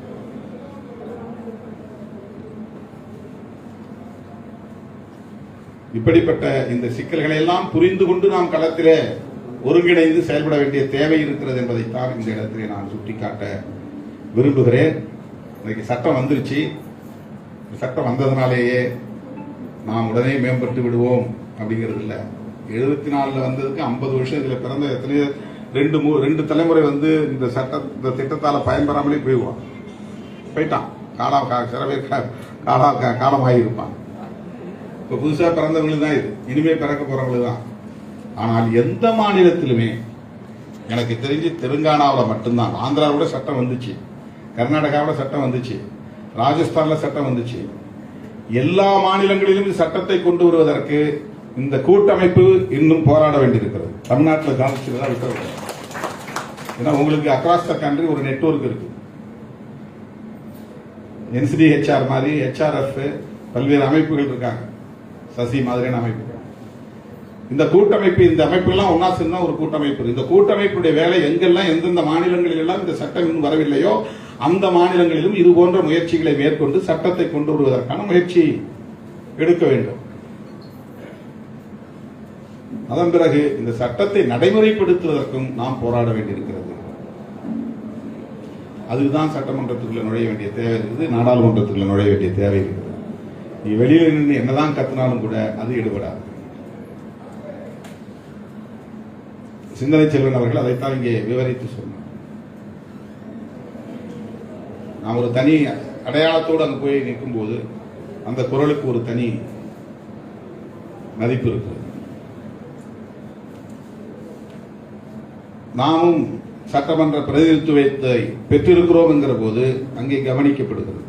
இப்படிப்பட்ட இந்த சிக்கல்களை எல்லாம் புரிந்து கொண்டு நாம் களத்திலே ஒருங்கிணைந்து செயல்பட வேண்டிய தேவை இருக்கிறது என்பதைத்தான் இந்த இடத்திலே நான் சுட்டிக்காட்ட விரும்புகிறேன். இன்னைக்கு சட்டம் வந்துருச்சு. சட்டம் வந்ததுனாலேயே நாம் உடனே மேம்பட்டு விடுவோம் அப்படிங்கிறது இல்லை. 74 வந்ததுக்கு 50 வருஷம் இதுல பிறந்த எத்தனையோ ரெண்டு தலைமுறை வந்து இந்த திட்டத்தால பயன்பெறாமலே போயிட்டான். சில பேர் காலமாயிருப்பான். இப்ப புதுசா பிறந்தவங்களுக்கு தான் இது, இனிமே பிறக்க போறவங்களுக்கு தான். ஆனால் எந்த மாநிலத்திலுமே எனக்கு தெரிஞ்சு தெலுங்கானாவில் மட்டும்தான், ஆந்திராவோட சட்டம் வந்துச்சு, கர்நாடகாவோட சட்டம் வந்துச்சு, ராஜஸ்தான்ல சட்டம் வந்துச்சு. எல்லா மாநிலங்களிலும் சட்டத்தை கொண்டு வருவதற்கு இந்த கூட்டமைப்பு இன்னும் போராட வேண்டியிருக்கிறது. தமிழ்நாட்டில் காமிச்சதான் விட்டு, ஏன்னா உங்களுக்கு அக்ராஸ் த கண்ட்ரி ஒரு நெட்வொர்க் இருக்கு. NCDHR மாதிரி, HRF, பல்வேறு அமைப்புகள் இருக்காங்க, சசி மாதிரியான அமைப்புகள். இந்த கூட்டமைப்பு, இந்த அமைப்புகள்லாம் ஒன்னா சேர்ந்தா ஒரு கூட்டமைப்பு. இந்த கூட்டமைப்புடைய வேலை எங்கெல்லாம், எந்தெந்த மாநிலங்களில் எல்லாம் இந்த சட்டம் இன்னும் வரவில்லையோ அந்த மாநிலங்களிலும் இது போன்ற முயற்சிகளை மேற்கொண்டு சட்டத்தை கொண்டு வருவதற்கான முயற்சி எடுக்க வேண்டும். அதன் பிறகு இந்த சட்டத்தை நடைமுறைப்படுத்துவதற்கும் நாம் போராட வேண்டியிருக்கிறது. அதுதான் சட்டமன்றத்துக்குள்ள நுழைய வேண்டிய தேவை இருக்குது, நாடாளுமன்றத்துக்குள்ள நுழைய வேண்டிய தேவை இருக்குது. நீ வெளியில நின்று என்னதான் கத்தினாலும் கூட அது ஈடுபடாது. சிந்தனை செல்வன் அவர்கள் அதைத்தான் இங்கே விவரித்து சொன்னார். நாம் ஒரு தனி அடையாளத்தோடு அங்கு போய் நிற்கும் போது அந்த குரலுக்கு ஒரு தனி மதிப்பு இருக்கிறது. நாமும் சட்டமன்ற பிரதிநிதித்துவத்தை பெற்றிருக்கிறோம் என்கிற போது அங்கே கவனிக்கப்படுகிறது.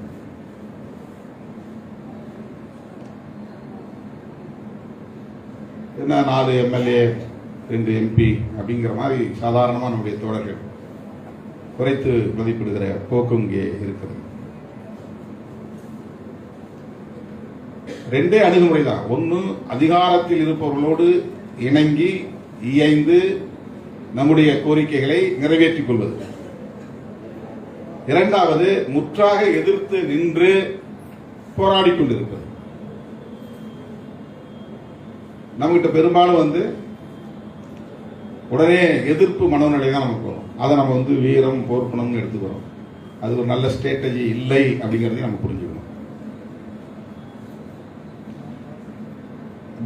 என்ன 4 MLA 2 MP அப்படிங்கிற மாதிரி சாதாரணமா நம்முடைய தோழர்கள் குறைத்து மதிப்பிடுகிற போக்கு இங்கே இருக்கிறது. 2 அணுகுமுறை தான். ஒன்று, அதிகாரத்தில் இருப்பவர்களோடு இணங்கி இயைந்து நம்முடைய கோரிக்கைகளை நிறைவேற்றிக் கொள்வது. இரண்டாவது, முற்றாக எதிர்த்து நின்று போராடி கொண்டிருப்பது. நம்மகிட்ட பெரும்பாலும் உடனே எதிர்ப்பு மனோநிலை தான் நமக்கு வரும். அதை நம்ம வீரம், போர்க்குணம்னு எடுத்துக்கிறோம். அது ஒரு நல்ல ஸ்ட்ராட்டஜி இல்லை அப்படிங்கறதையும் நம்ம புரிஞ்சுக்கணும்.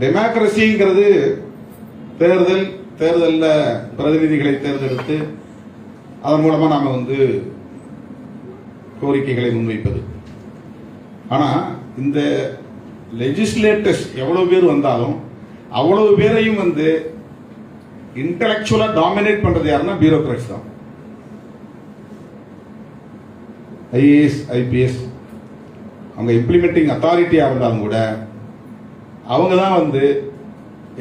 டெமோக்ரஸிங்கிறது தேர்தல்ல பிரதிநிதிகளை தேர்ந்தெடுத்து அதன் மூலமா நாம கோரிக்கைகளை முன்வைப்பது. ஆனா இந்த லெஜிஸ்லேட்டர்ஸ் எவ்வளவு பேர் வந்தாலும் அவ்வளவு பேரையும் இன்டெலக்சுவலா டாமினேட் பண்றது யாருன்னா பியூரோக்ராட்ஸ் தான். IAS, IPS அவங்க இம்ப்ளிமெண்டிங் அத்தாரிட்டியா இருந்தாலும் கூட அவங்க தான் வந்து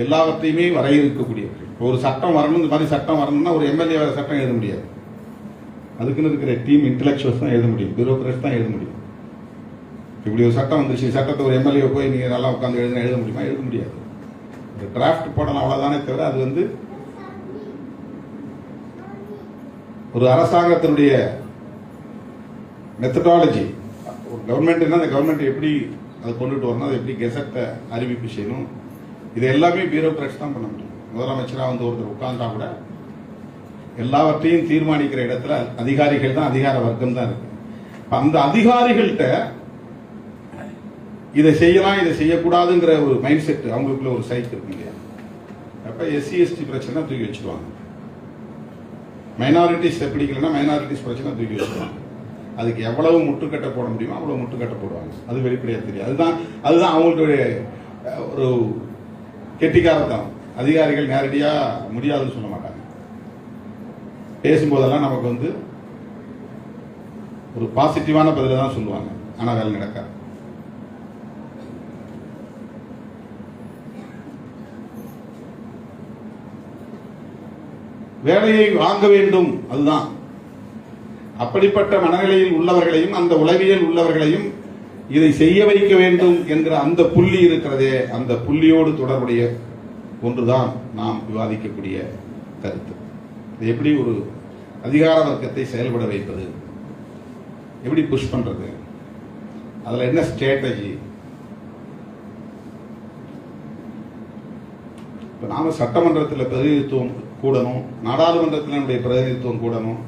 எல்லாவற்றையுமே வரையறுக்கக்கூடியவர்கள். ஒரு சட்டம் வரணும், இந்த மாதிரி சட்டம் வரணும்னா ஒரு எம்எல்ஏ வேற சட்டம் எழுத முடியாது. அதுக்குன்னு இருக்கிற டீம் இன்டெலெக்சுவல்ஸ் தான் எழுத முடியும், பியூரோக்ராட்ஸ் தான் எழுத முடியும். இப்படி ஒரு சட்டம் வந்துச்சு, சட்டத்தை ஒரு எம்எல்ஏ போய் நீங்க நல்லா உட்காந்து எழுத முடியுமா? எழுத முடியாது. ஒரு டிராஃப்ட் போடலாம் அவ்வளவுதானே தவிர அது வந்து ஒரு அரசாங்கத்தினுடைய மெத்தடாலஜி. ஒரு கவர்மெண்ட் அந்த கவர்மெண்ட் எப்படி அதை கொண்டுட்டு வரணும், அதை எப்படி கெசட்டை அறிவிப்பு செய்யணும், இது எல்லாமே பியூரோக்ராட்ஸ் தான் பண்ண முடியும். முதலமைச்சராக வந்து ஒருத்தர் உட்கார்ந்தா கூட எல்லாவற்றையும் தீர்மானிக்கிற இடத்துல அதிகாரிகள் தான், அதிகார வர்க்கம் தான் இருக்கு. அந்த அதிகாரிகள்கிட்ட இதை செய்யலாம் இதை செய்யக்கூடாதுங்கிற ஒரு மைண்ட் செட் அவங்களுக்குள்ள ஒரு சைக்கிள் இருக்கு இல்லையா? அப்ப எஸ்சி எஸ்டி பிரச்சனை தூக்கி வச்சிருவாங்க, மைனாரிட்டிஸ் பிடிக்கலன்னா மைனாரிட்டிஸ் பிரச்சனை தூக்கி வச்சிருவாங்க. அதுக்கு எவ்வளவு முட்டுக்கட்டை போட முடியுமோ அவ்வளவு முட்டுக்கட்டை போடுவாங்க. அது வெளிப்படையா தெரியும். அதுதான் அவங்களுடைய ஒரு கெட்டிக்காரத்தனம். அதிகாரிகள் நேரடியா முடியாதுன்னு சொல்ல மாட்டாங்க. பேசும்போதெல்லாம் நமக்கு வந்து ஒரு பாசிட்டிவான பதில தான் சொல்லுவாங்க, ஆனா வேலை நடக்காது. வேலையை வாங்க வேண்டும், அதுதான். அப்படிப்பட்ட மனநிலையில் உள்ளவர்களையும் அந்த உளவியல் உள்ளவர்களையும் இதை செய்ய வைக்க வேண்டும் என்கிற அந்த புள்ளி இருக்கிறதே, அந்த புள்ளியோடு தொடர்புடைய ஒன்றுதான் நாம் விவாதிக்கக்கூடிய கருத்து. எப்படி ஒரு அதிகார வர்க்கத்தை செயல்பட வைப்பது, எப்படி புஷ் பண்றது, அதுல என்ன ஸ்ட்ராட்டஜி. இப்ப நாம சட்டமன்றத்தில் பிரதிநிதித்துவம் கூடணும், நாடாளுமன்றத்தில் நம்முடைய பிரதிநிதித்துவம் கூடணும்.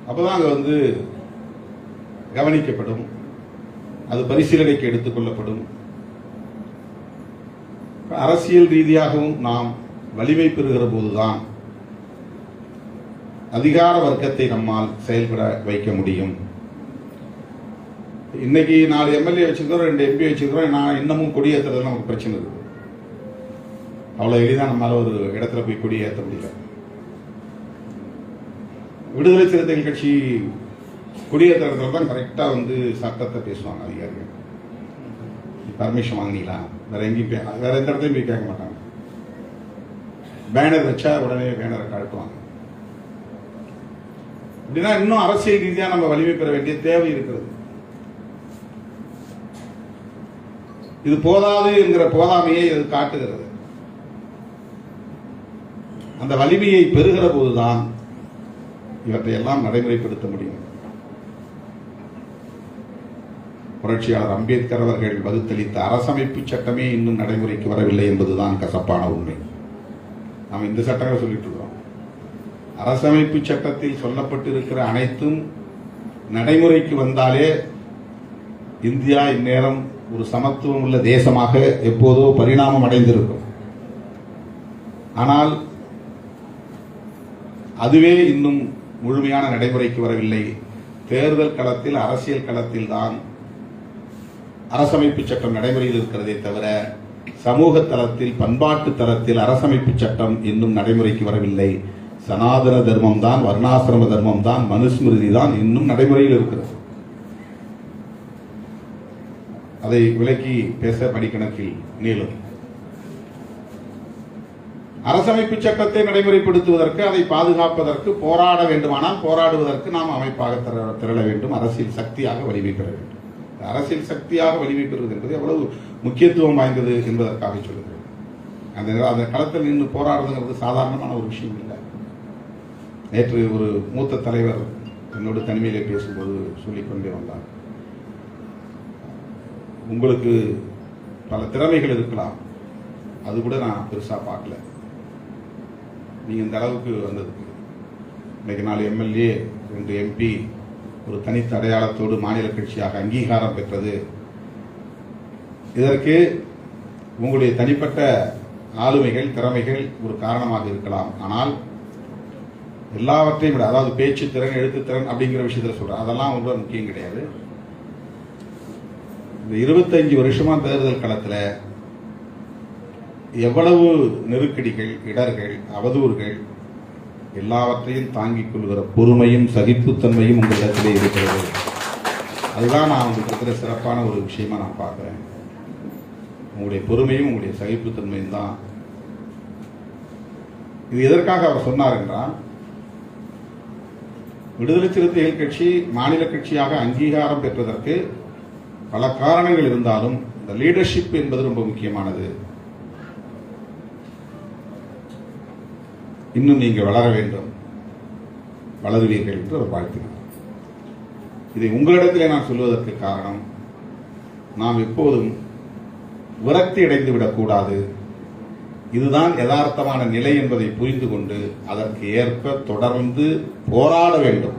அப்பதான் அங்க வந்து கவனிக்கப்படும், அது பரிசீலனைக்கு எடுத்துக் கொள்ளப்படும். அரசியல் ரீதியாகவும் நாம் வலிமை பெறுகிற போதுதான் அதிகார வர்க்கத்தை நம்மால் செயல்பட வைக்க முடியும். இன்னைக்கு 4 எம்எல்ஏ வச்சிருக்கிறோம், 2 எம்பி வச்சிருக்கிறோம், நான் இன்னமும் கொடியேற்றுறது நமக்கு பிரச்சனை இருக்கு. அவ்வளவு எளிதான் நம்மளால ஒரு இடத்துல போய் கொடியேற்ற முடியல. விடுதலை சிறுத்தைகள் கட்சி கொடியேற்ற இடத்துல தான் கரெக்டா வந்து சட்டத்தை பேசுவாங்க அதிகாரிகள். பர்மிஷன் வாங்கினீங்களா, வேற எங்கேயும் வேற எந்த இடத்துலையும் போய் கேட்க மாட்டாங்க. பேனர் வச்சா உடனே பேனரை கழட்டுவாங்க. அப்படின்னா இன்னும் அரசியல் ரீதியா நம்ம வலிமை பெற வேண்டிய தேவை இருக்கிறது. இது போதாது என்கிற போதாமையை இது காட்டுகிறது. அந்த வலிமையை பெறுகிற போதுதான் இவற்றை எல்லாம் நடைமுறைப்படுத்த முடியும். புரட்சியாளர் அம்பேத்கர் அவர்கள் வகுத்தளித்த அரசமைப்பு சட்டமே இன்னும் நடைமுறைக்கு வரவில்லை என்பதுதான் கசப்பான உண்மை. நாம் இந்த சட்டங்களை சொல்லிட்டு இருக்கிறோம். அரசமைப்பு சட்டத்தில் சொல்லப்பட்டிருக்கிற அனைத்தும் நடைமுறைக்கு வந்தாலே இந்தியா இந்நேரம் ஒரு சமத்துவம் உள்ள தேசமாக எப்போதோ பரிணாமம் அடைந்திருக்கும். ஆனால் அதுவே இன்னும் முழுமையான நடைமுறைக்கு வரவில்லை. தேர்தல் களத்தில், அரசியல் களத்தில் தான் அரசமைப்பு சட்டம் நடைமுறையில் இருக்கிறதே தவிர சமூக தளத்தில், பண்பாட்டு தளத்தில் அரசமைப்பு சட்டம் இன்னும் நடைமுறைக்கு வரவில்லை. சனாதன தர்மம் தான், வர்ணாசிரம தர்மம் தான், மனுஸ்மிருதி தான் இன்னும் நடைமுறையில் இருக்கிறது. அதை விலக்கி பேச மணிக்கணக்கில் நீளும். அரசமைப்பு சட்டத்தை நடைமுறைப்படுத்துவதற்கு, அதை பாதுகாப்பதற்கு போராட வேண்டுமானால் போராடுவதற்கு நாம் அமைப்பாக திரள வேண்டும், அரசியல் சக்தியாக வலிமை பெற வேண்டும். அரசியல் சக்தியாக வலிமை பெறுவது என்பது எவ்வளவு முக்கியத்துவம் வாய்ந்தது என்பதற்காக சொல்லுகிறேன். அந்த களத்தில் நின்று போராடுறதுங்கிறது சாதாரணமான ஒரு விஷயம் இல்லை. நேற்று ஒரு மூத்த தலைவர் என்னோடு தனிமையிலே பேசும்போது சொல்லிக்கொண்டே வந்தார், உங்களுக்கு பல திறமைகள் இருக்கலாம், அது கூட நான் பெருசா பார்க்கல. நீங்க இந்த அளவுக்கு வந்ததுக்கு இன்னைக்கு 4 எம்எல்ஏ 2 எம்பி ஒரு தனித்த அடையாளத்தோடு மாநில கட்சியாக அங்கீகாரம் பெற்றது, இதற்கு உங்களுடைய தனிப்பட்ட ஆளுமைகள், திறமைகள் ஒரு காரணமாக இருக்கலாம். ஆனால் எல்லாவற்றையும் விட, அதாவது பேச்சு திறன், எழுத்துத்திறன் அப்படிங்கிற விஷயத்துல சொல்றேன், அதெல்லாம் ரொம்ப முக்கியம் கிடையாது. இந்த 25 வருஷமா தேர்தல் களத்தில் எவ்வளவு நெருக்கடிகள், இடர்கள், அவதூறுகள் எல்லாவற்றையும் தாங்கிக் கொள்கிற பொறுமையும் சகிப்புத்தன்மையும் உங்களிடத்திலே இருக்கிறது. அதுதான் நான் உங்களுக்கு இருக்கிற சிறப்பான ஒரு விஷயமா நான் பார்க்கிறேன். உங்களுடைய பொறுமையும் உங்களுடைய சகிப்புத்தன்மையும் தான். இது எதற்காக அவர் சொன்னார் என்றால், விடுதலை சிறுத்தைகள் கட்சி மாநில கட்சியாக அங்கீகாரம் பெற்றதற்கு பல காரணங்கள் இருந்தாலும் இந்த லீடர்ஷிப் என்பது ரொம்ப முக்கியமானது. இன்னும் நீங்கள் வளர வேண்டும், வளருவீர்கள் என்று அவர் வாழ்த்தினார். இதை உங்களிடத்திலே நான் சொல்வதற்கு காரணம், நாம் எப்போதும் விரக்தி அடைந்து விடக்கூடாது. இதுதான் யதார்த்தமான நிலை என்பதை புரிந்து கொண்டு அதற்கு ஏற்ப தொடர்ந்து போராட வேண்டும்.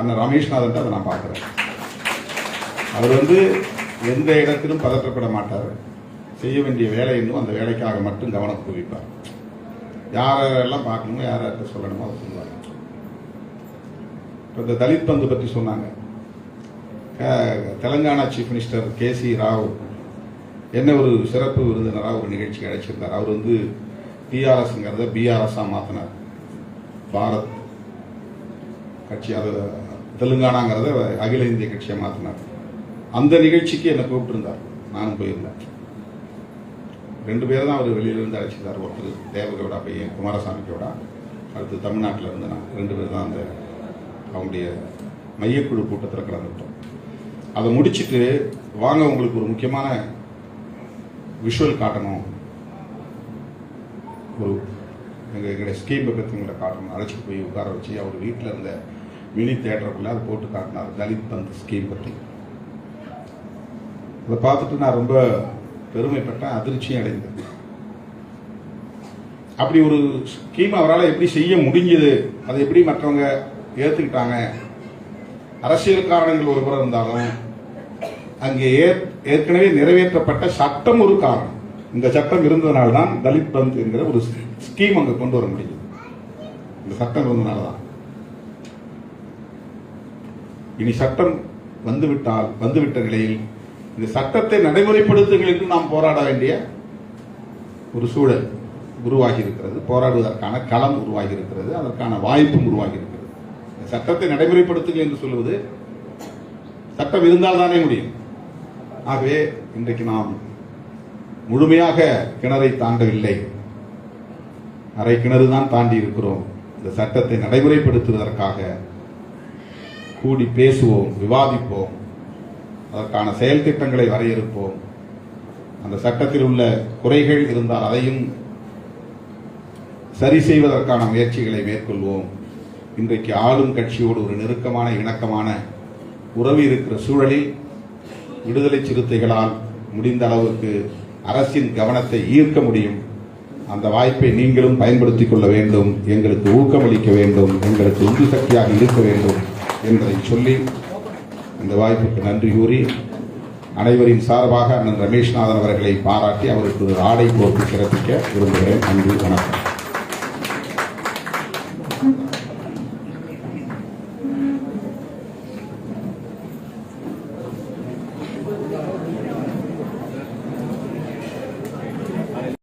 அண்ணன் ரமேஷ்நாதன் அதை நான் பார்க்கிறேன். அவர் எந்த இடத்திலும் பதற்றப்பட மாட்டார். செய்ய வேண்டிய வேலை இன்னும் அந்த வேலைக்காக மட்டும் கவனம் குவிப்பார். யாரெல்லாம் பார்க்கணுமோ யார்கிட்ட சொல்லணுமோ அதை சொல்லுவார். இந்த தலித் பந்து பற்றி சொன்னாங்க. தெலங்கானா சீஃப் மினிஸ்டர் கேசி ராவ் என்ன ஒரு சிறப்பு விருந்தினராக ஒரு நிகழ்ச்சிக்கு அழைச்சிருந்தார். அவர் டிஆர்எஸ்ங்கிறத பிஆர்எஸ்ஸா மாத்தினார். பாரத் கட்சி, அது தெலுங்கானாங்கிறத அகில இந்திய கட்சியை மாத்தினார். அந்த நிகழ்ச்சிக்கு என்னை கூப்பிட்டுருந்தார். நானும் போயிருந்தேன். 2 பேர் தான் அவர் வெளியிலிருந்து அழைச்சிருந்தார். ஒருத்தர் தேவகவுடா பையன் குமாரசாமி கவுடா, அடுத்து தமிழ்நாட்டில் இருந்து நான். 2 பேர் தான் அந்த அவங்களுடைய மையக்குழு கூட்டத்தில் கலந்துட்டோம். அதை முடிச்சுட்டு, வாங்க உங்களுக்கு ஒரு முக்கியமான விஷுவல் காட்டணும், ஒரு எங்களுடைய ஸ்கீமை பற்றி உங்களை காட்டணும், அழைச்சிட்டு போய் உட்கார வச்சு அவர் வீட்டில் இருந்த மினி தியேட்டருக்குள்ள அதை போட்டு காட்டினார். தலித் பந்த் ஸ்கீம் பற்றி. அதை பார்த்துட்டு நான் ரொம்ப பெருமைப்பட்டேன், அதிர்ச்சியும் அடைந்தேன். அப்படி ஒரு ஸ்கீம் அவரால் எப்படி செய்ய முடிஞ்சது, அதை எப்படி மற்றவங்க ஏற்றுக்கிட்டாங்க. அரசியல் காரணங்கள் ஒரு புறம் இருந்தாலும் அங்கே ஏற்கனவே நிறைவேற்றப்பட்ட சட்டம் ஒரு காரணம். இந்த சட்டம் இருந்ததுனால்தான் தலித் பந்த் என்கிற ஒரு ஸ்கீம் அங்கே கொண்டு வர முடியும். இந்த சட்டம் இருந்ததுனால்தான். இனி சட்டம் வந்துவிட்ட நிலையில் இந்த சட்டத்தை நடைமுறைப்படுத்துங்கள் என்று நாம் போராட வேண்டிய ஒரு சூழல் உருவாகி இருக்கிறது. போராடுவதற்கான களம் உருவாகி இருக்கிறது. அதற்கான வாய்ப்பும் உருவாகி இருக்கிறது. இந்த சட்டத்தை நடைமுறைப்படுத்துங்கள் என்று சொல்வது சட்டம் இருந்தால் தானே முடியும். ஆகவே இன்றைக்கு நாம் முழுமையாக கிணறை தாண்டவில்லை, அரை கிணறு தான் தாண்டி இருக்கிறோம். இந்த சட்டத்தை நடைமுறைப்படுத்துவதற்காக கூடி பேசுவோம், விவாதிப்போம், அதற்கான செயல் திட்டங்களை வரையறுப்போம். அந்த சட்டத்தில் உள்ள குறைகள் இருந்தால் அதையும் சரி செய்வதற்கான முயற்சிகளை மேற்கொள்வோம். இன்றைக்கு ஆளும் கட்சியோடு ஒரு நெருக்கமான இணக்கமான உறவு இருக்கிற சூழலில் விடுதலை சிறுத்தைகளால் முடிந்த அளவுக்கு அரசின் கவனத்தை ஈர்க்க முடியும். அந்த வாய்ப்பை நீங்களும் பயன்படுத்திக் கொள்ள வேண்டும், எங்களுக்கு ஊக்கமளிக்க வேண்டும், எங்களுக்கு உந்து சக்தியாக இருக்க வேண்டும் என்பதை சொல்லி இந்த வாய்ப்புக்கு நன்றி கூறி அனைவரின் சார்பாக அண்ணன் ரமேஷ்நாதன் அவர்களை பாராட்டி அவருக்கு ஒரு ஆடை போட்டு சிறப்பிக்க விரும்புகிறேன். நன்றி, வணக்கம்.